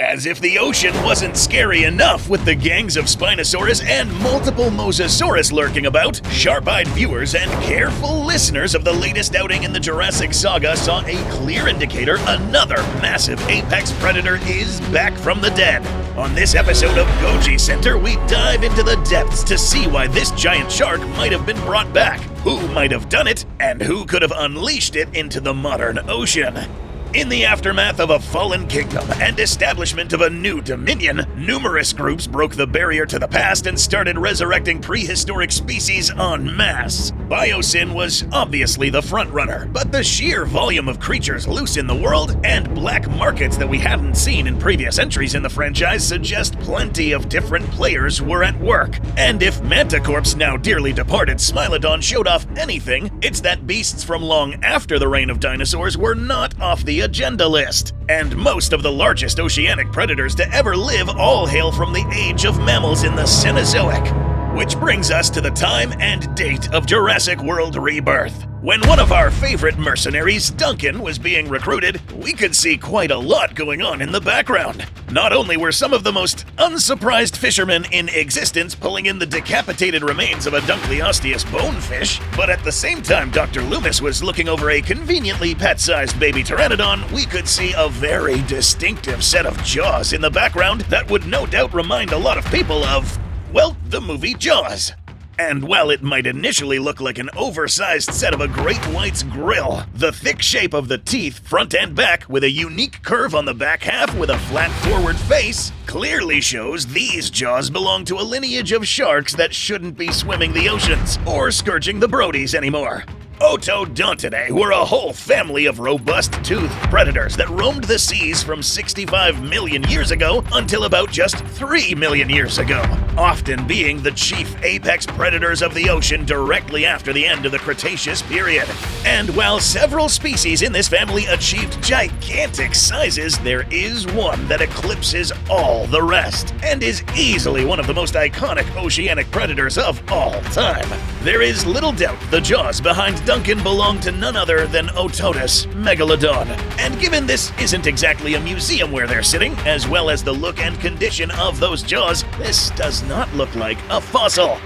As if the ocean wasn't scary enough with the gangs of Spinosaurus and multiple Mosasaurus lurking about, sharp-eyed viewers and careful listeners of the latest outing in the Jurassic saga saw a clear indicator another massive apex predator is back from the dead. On this episode of Gojicenter, we dive into the depths to see why this giant shark might have been brought back, who might have done it, and who could have unleashed it into the modern ocean. In the aftermath of a fallen kingdom and establishment of a new dominion, numerous groups broke the barrier to the past and started resurrecting prehistoric species en masse. Biosyn was obviously the frontrunner, but the sheer volume of creatures loose in the world and black markets that we hadn't seen in previous entries in the franchise suggest plenty of different players were at work. And if Manticorp's now dearly departed Smilodon showed off anything, it's that beasts from long after the reign of dinosaurs were not off the agenda list. And most of the largest oceanic predators to ever live all hail from the age of mammals in the Cenozoic. Which brings us to the time and date of Jurassic World Rebirth. When one of our favorite mercenaries, Duncan, was being recruited, we could see quite a lot going on in the background. Not only were some of the most unsurprised fishermen in existence pulling in the decapitated remains of a Dunkleosteus bonefish, but at the same time Dr. Loomis was looking over a conveniently pet-sized baby pteranodon, we could see a very distinctive set of jaws in the background that would no doubt remind a lot of people of, well, the movie Jaws. And while it might initially look like an oversized set of a great white's grill, the thick shape of the teeth, front and back, with a unique curve on the back half with a flat forward face, clearly shows these jaws belong to a lineage of sharks that shouldn't be swimming the oceans or scourging the Brodies anymore. Otodontidae were a whole family of robust toothed predators that roamed the seas from 65 million years ago until about just 3 million years ago, often being the chief apex predators of the ocean directly after the end of the Cretaceous period. And while several species in this family achieved gigantic sizes, there is one that eclipses all the rest, and is easily one of the most iconic oceanic predators of all time. There is little doubt the jaws behind Duncan belonged to none other than Otodus Megalodon. And given this isn't exactly a museum where they're sitting, as well as the look and condition of those jaws, this does not look like a fossil.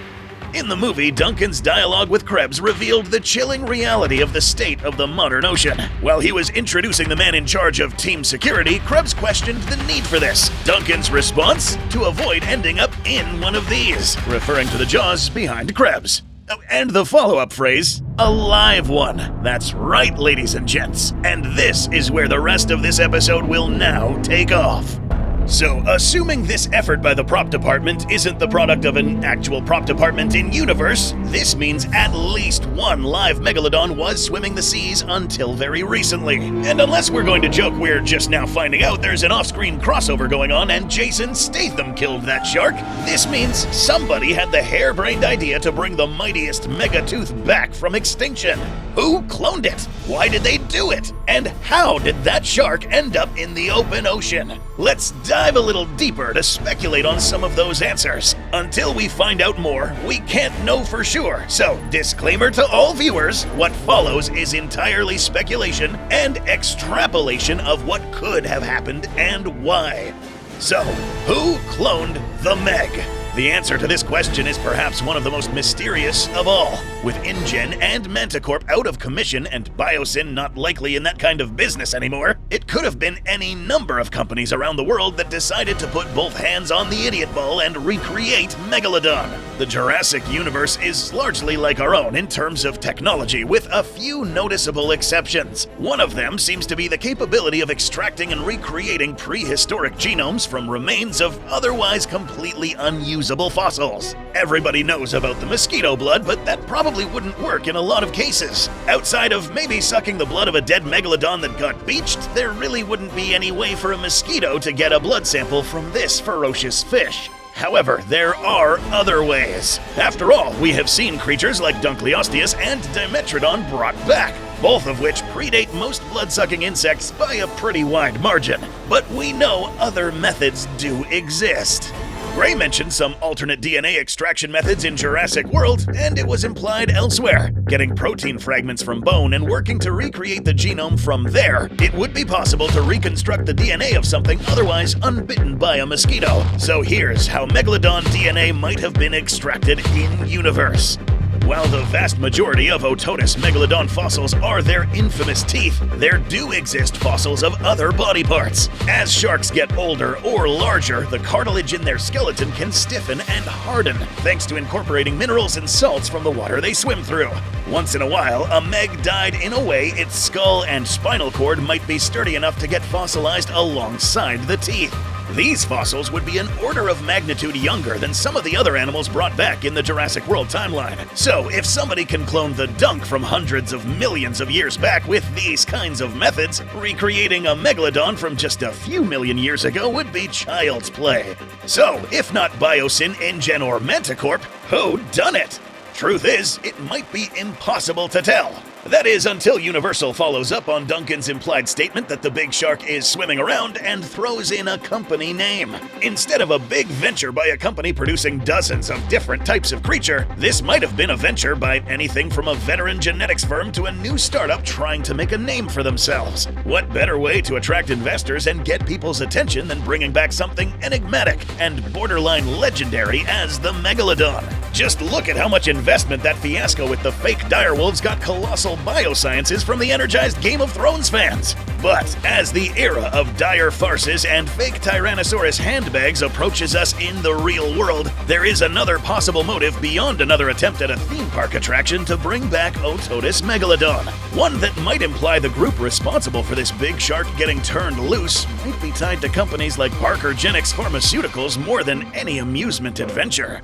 In the movie, Duncan's dialogue with Krebs revealed the chilling reality of the state of the modern ocean. While he was introducing the man in charge of team security, Krebs questioned the need for this. Duncan's response? To avoid ending up in one of these, referring to the jaws behind Krebs. Oh, and the follow-up phrase, a live one. That's right, ladies and gents. And this is where the rest of this episode will now take off. So, assuming this effort by the prop department isn't the product of an actual prop department in universe, this means at least one live Megalodon was swimming the seas until very recently. And unless we're going to joke we're just now finding out there's an off-screen crossover going on and Jason Statham killed that shark, this means somebody had the harebrained idea to bring the mightiest megatooth back from extinction. Who cloned it? Why did they do it? And how did that shark end up in the open ocean? Let's dive a little deeper to speculate on some of those answers. Until we find out more, we can't know for sure. So, disclaimer to all viewers, what follows is entirely speculation and extrapolation of what could have happened and why. So, who cloned the Meg? The answer to this question is perhaps one of the most mysterious of all. With InGen and Manticorp out of commission and Biosyn not likely in that kind of business anymore, it could have been any number of companies around the world that decided to put both hands on the idiot ball and recreate Megalodon. The Jurassic universe is largely like our own in terms of technology, with a few noticeable exceptions. One of them seems to be the capability of extracting and recreating prehistoric genomes from remains of otherwise completely unusable fossils. Everybody knows about the mosquito blood, but that probably wouldn't work in a lot of cases. Outside of maybe sucking the blood of a dead megalodon that got beached, there really wouldn't be any way for a mosquito to get a blood sample from this ferocious fish. However, there are other ways. After all, we have seen creatures like Dunkleosteus and Dimetrodon brought back, both of which predate most blood-sucking insects by a pretty wide margin. But we know other methods do exist. Gray mentioned some alternate DNA extraction methods in Jurassic World, and it was implied elsewhere. Getting protein fragments from bone and working to recreate the genome from there, it would be possible to reconstruct the DNA of something otherwise unbitten by a mosquito. So here's how Megalodon DNA might have been extracted in-universe. While the vast majority of Otodus Megalodon fossils are their infamous teeth, there do exist fossils of other body parts. As sharks get older or larger, the cartilage in their skeleton can stiffen and harden, thanks to incorporating minerals and salts from the water they swim through. Once in a while, a Meg died in a way its skull and spinal cord might be sturdy enough to get fossilized alongside the teeth. These fossils would be an order of magnitude younger than some of the other animals brought back in the Jurassic World timeline. So, if somebody can clone the dunk from hundreds of millions of years back with these kinds of methods, recreating a Megalodon from just a few million years ago would be child's play. So, if not Biosyn, InGen, or Manticorp, who done it? Truth is, it might be impossible to tell. That is, until Universal follows up on Duncan's implied statement that the big shark is swimming around and throws in a company name. Instead of a big venture by a company producing dozens of different types of creature, this might have been a venture by anything from a veteran genetics firm to a new startup trying to make a name for themselves. What better way to attract investors and get people's attention than bringing back something enigmatic and borderline legendary as the Megalodon? Just look at how much investment that fiasco with the fake direwolves got colossal biosciences from the energized Game of Thrones fans. But as the era of dire farces and fake Tyrannosaurus handbags approaches us in the real world, there is another possible motive beyond another attempt at a theme park attraction to bring back Otodus Megalodon. One that might imply the group responsible for this big shark getting turned loose might be tied to companies like Parkergenics Pharmaceuticals more than any amusement adventure.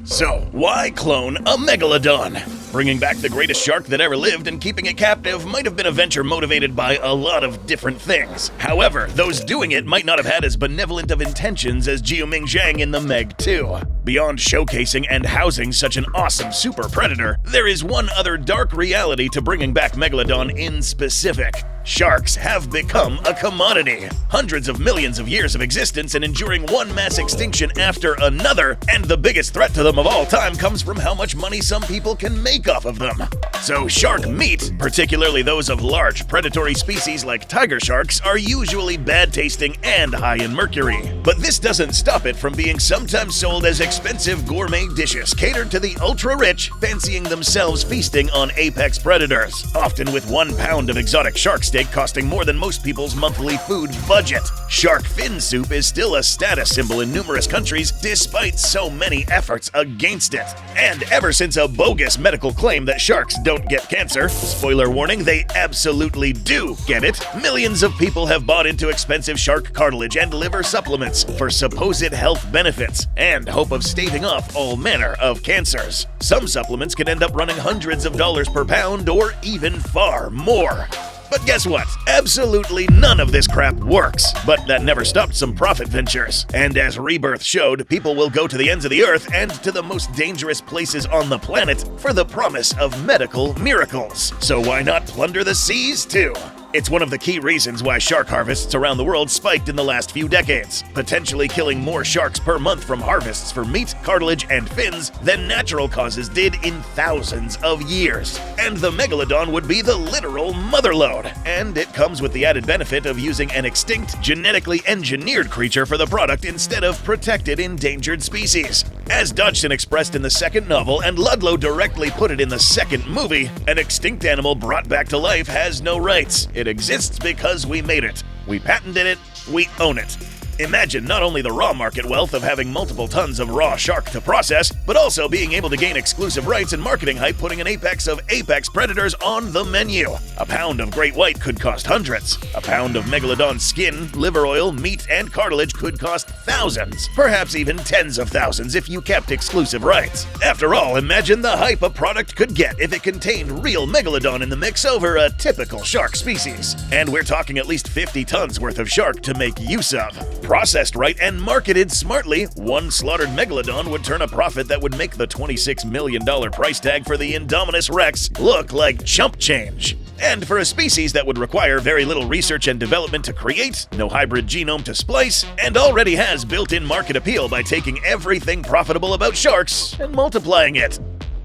So, why clone a Megalodon? Bringing back the greatest shark that ever lived and keeping it captive might have been a venture motivated by a lot of different things. However, those doing it might not have had as benevolent of intentions as Jiuming Zhang in the Meg 2. Beyond showcasing and housing such an awesome super predator, there is one other dark reality to bringing back Megalodon in specific. Sharks have become a commodity. Hundreds of millions of years of existence and enduring one mass extinction after another, and the biggest threat to them of all time comes from how much money some people can make off of them. So shark meat, particularly those of large predatory species like tiger sharks, are usually bad tasting and high in mercury. But this doesn't stop it from being sometimes sold as expensive gourmet dishes catered to the ultra-rich, fancying themselves feasting on apex predators, often with 1 pound of exotic shark steak costing more than most people's monthly food budget. Shark fin soup is still a status symbol in numerous countries despite so many efforts against it. And ever since a bogus medical claim that sharks don't get cancer, spoiler warning, they absolutely do get it, millions of people have bought into expensive shark cartilage and liver supplements for supposed health benefits and hope of staving off all manner of cancers. Some supplements can end up running hundreds of dollars per pound or even far more. But guess what? Absolutely none of this crap works. But that never stopped some profit ventures. And as Rebirth showed, people will go to the ends of the earth and to the most dangerous places on the planet for the promise of medical miracles. So why not plunder the seas too? It's one of the key reasons why shark harvests around the world spiked in the last few decades, potentially killing more sharks per month from harvests for meat, cartilage, and fins than natural causes did in thousands of years. And the Megalodon would be the literal motherlode, and it comes with the added benefit of using an extinct, genetically engineered creature for the product instead of protected endangered species. As Dodgson expressed in the second novel, and Ludlow directly put it in the second movie, an extinct animal brought back to life has no rights. It exists because we made it. We patented it. We own it. Imagine not only the raw market wealth of having multiple tons of raw shark to process, but also being able to gain exclusive rights and marketing hype putting an apex of apex predators on the menu. A pound of great white could cost hundreds. A pound of Megalodon skin, liver oil, meat, and cartilage could cost thousands. Perhaps even tens of thousands if you kept exclusive rights. After all, imagine the hype a product could get if it contained real Megalodon in the mix over a typical shark species. And we're talking at least 50 tons worth of shark to make use of. Processed right and marketed smartly, one slaughtered Megalodon would turn a profit that would make the $26 million price tag for the Indominus Rex look like chump change. And for a species that would require very little research and development to create, no hybrid genome to splice, and already has built-in market appeal by taking everything profitable about sharks and multiplying it.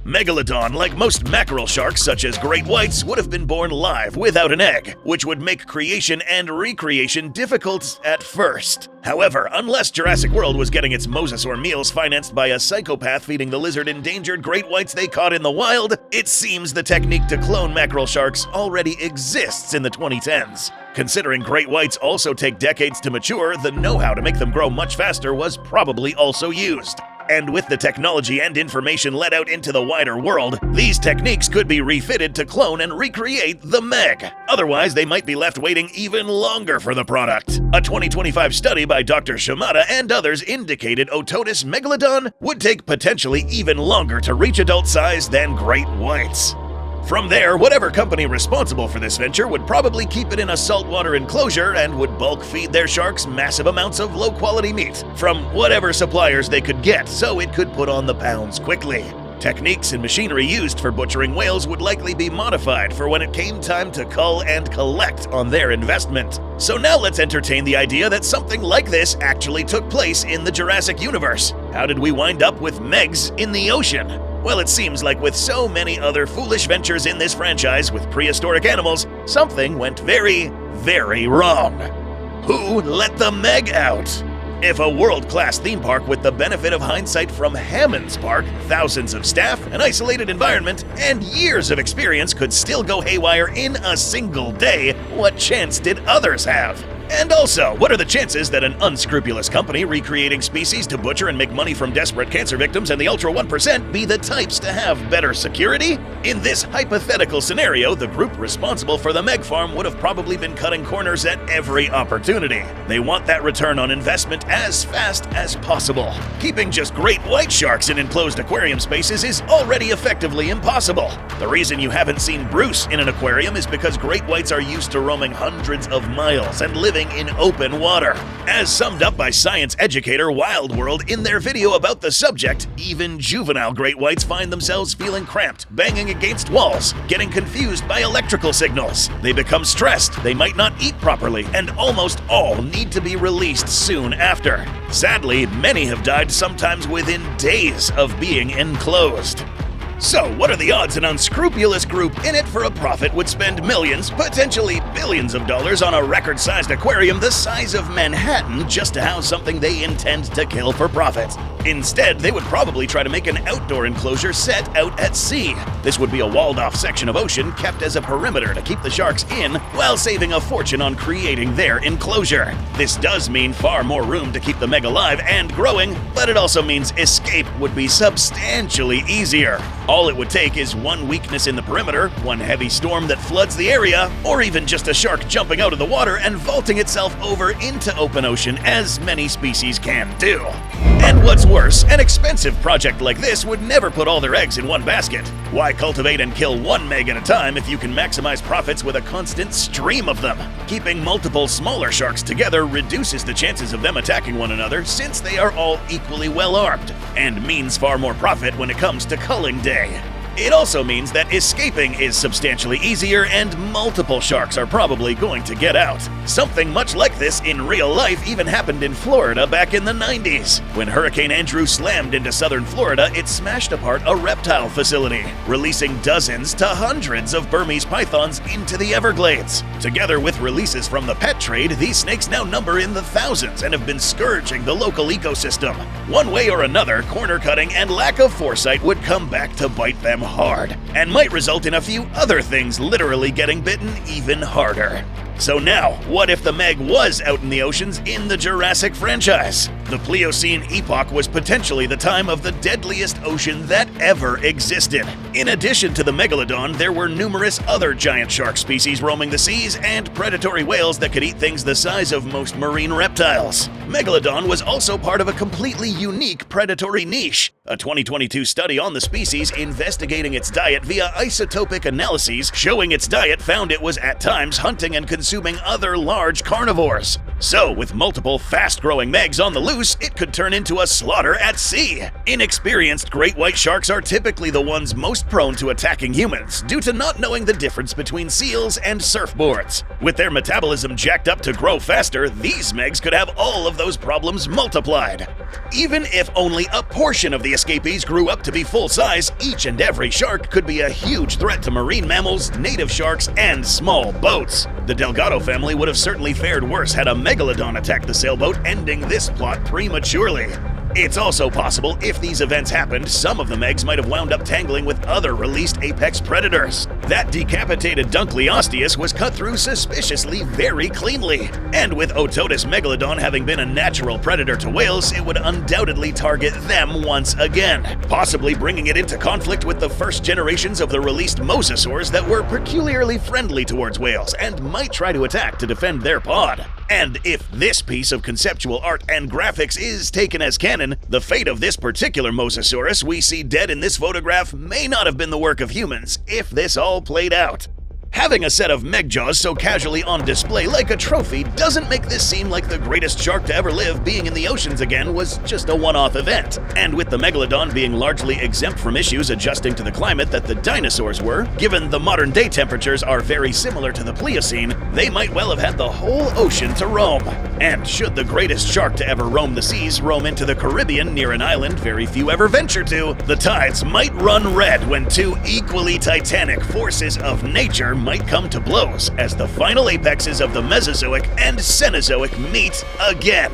Megalodon, like most mackerel sharks such as great whites, would have been born live without an egg, which would make creation and recreation difficult at first. However, unless Jurassic World was getting its mosasaur meals financed by a psychopath feeding the lizard endangered great whites they caught in the wild, it seems the technique to clone mackerel sharks already exists in the 2010s. Considering great whites also take decades to mature, the know-how to make them grow much faster was probably also used. And with the technology and information let out into the wider world, these techniques could be refitted to clone and recreate the Meg. Otherwise, they might be left waiting even longer for the product. A 2025 study by Dr. Shimada and others indicated Ototus Megalodon would take potentially even longer to reach adult size than great whites. From there, whatever company responsible for this venture would probably keep it in a saltwater enclosure and would bulk feed their sharks massive amounts of low-quality meat from whatever suppliers they could get so it could put on the pounds quickly. Techniques and machinery used for butchering whales would likely be modified for when it came time to cull and collect on their investment. So now let's entertain the idea that something like this actually took place in the Jurassic universe. How did we wind up with Megs in the ocean? Well, it seems like with so many other foolish ventures in this franchise with prehistoric animals, something went very, very wrong. Who let the Meg out? If a world-class theme park with the benefit of hindsight from Hammond's Park, thousands of staff, an isolated environment, and years of experience could still go haywire in a single day, what chance did others have? And also, what are the chances that an unscrupulous company recreating species to butcher and make money from desperate cancer victims and the Ultra 1% be the types to have better security? In this hypothetical scenario, the group responsible for the Meg farm would have probably been cutting corners at every opportunity. They want that return on investment as fast as possible. Keeping just great white sharks in enclosed aquarium spaces is already effectively impossible. The reason you haven't seen Bruce in an aquarium is because great whites are used to roaming hundreds of miles and living in open water. As summed up by science educator Wild World in their video about the subject, even juvenile great whites find themselves feeling cramped, banging against walls, getting confused by electrical signals. They become stressed, they might not eat properly, and almost all need to be released soon after. Sadly, many have died sometimes within days of being enclosed. So, what are the odds an unscrupulous group in it for a profit would spend millions, potentially billions of dollars on a record-sized aquarium the size of Manhattan just to house something they intend to kill for profit? Instead, they would probably try to make an outdoor enclosure set out at sea. This would be a walled-off section of ocean kept as a perimeter to keep the sharks in while saving a fortune on creating their enclosure. This does mean far more room to keep the Meg alive and growing, but it also means escape would be substantially easier. All it would take is one weakness in the perimeter, one heavy storm that floods the area, or even just a shark jumping out of the water and vaulting itself over into open ocean, as many species can do. And what's worse, an expensive project like this would never put all their eggs in one basket. Why cultivate and kill one Meg at a time if you can maximize profits with a constant stream of them? Keeping multiple smaller sharks together reduces the chances of them attacking one another since they are all equally well armed, and means far more profit when it comes to culling day. It also means that escaping is substantially easier and multiple sharks are probably going to get out. Something much like this in real life even happened in Florida back in the 90s. When Hurricane Andrew slammed into southern Florida, it smashed apart a reptile facility, releasing dozens to hundreds of Burmese pythons into the Everglades. Together with releases from the pet trade, these snakes now number in the thousands and have been scourging the local ecosystem. One way or another, corner cutting and lack of foresight would come back to bite them hard, and might result in a few other things literally getting bitten even harder. So now, what if the Meg was out in the oceans in the Jurassic franchise? The Pliocene epoch was potentially the time of the deadliest ocean that ever existed. In addition to the Megalodon, there were numerous other giant shark species roaming the seas and predatory whales that could eat things the size of most marine reptiles. Megalodon was also part of a completely unique predatory niche. A 2022 study on the species investigating its diet via isotopic analyses showing its diet found it was at times hunting and consuming other large carnivores. So, with multiple fast-growing megs on the loose, it could turn into a slaughter at sea. Inexperienced great white sharks are typically the ones most prone to attacking humans due to not knowing the difference between seals and surfboards. With their metabolism jacked up to grow faster, these megs could have all of those problems multiplied. Even if only a portion of the escapees grew up to be full size, each and every shark could be a huge threat to marine mammals, native sharks, and small boats. The Delgado family would have certainly fared worse had a Megalodon attacked the sailboat, ending this plot prematurely. It's also possible, if these events happened, some of the megs might have wound up tangling with other released apex predators. That decapitated Dunkleosteus was cut through suspiciously very cleanly. And with Ototus Megalodon having been a natural predator to whales, it would undoubtedly target them once again, possibly bringing it into conflict with the first generations of the released mosasaurs that were peculiarly friendly towards whales and might try to attack to defend their pod. And if this piece of conceptual art and graphics is taken as canon, the fate of this particular mosasaurus we see dead in this photograph may not have been the work of humans if this all played out. Having a set of meg jaws so casually on display like a trophy doesn't make this seem like the greatest shark to ever live being in the oceans again was just a one-off event. And with the Megalodon being largely exempt from issues adjusting to the climate that the dinosaurs were, given the modern day temperatures are very similar to the Pliocene, they might well have had the whole ocean to roam. And should the greatest shark to ever roam the seas roam into the Caribbean near an island very few ever venture to, the tides might run red when two equally titanic forces of nature might come to blows as the final apexes of the Mesozoic and Cenozoic meet again.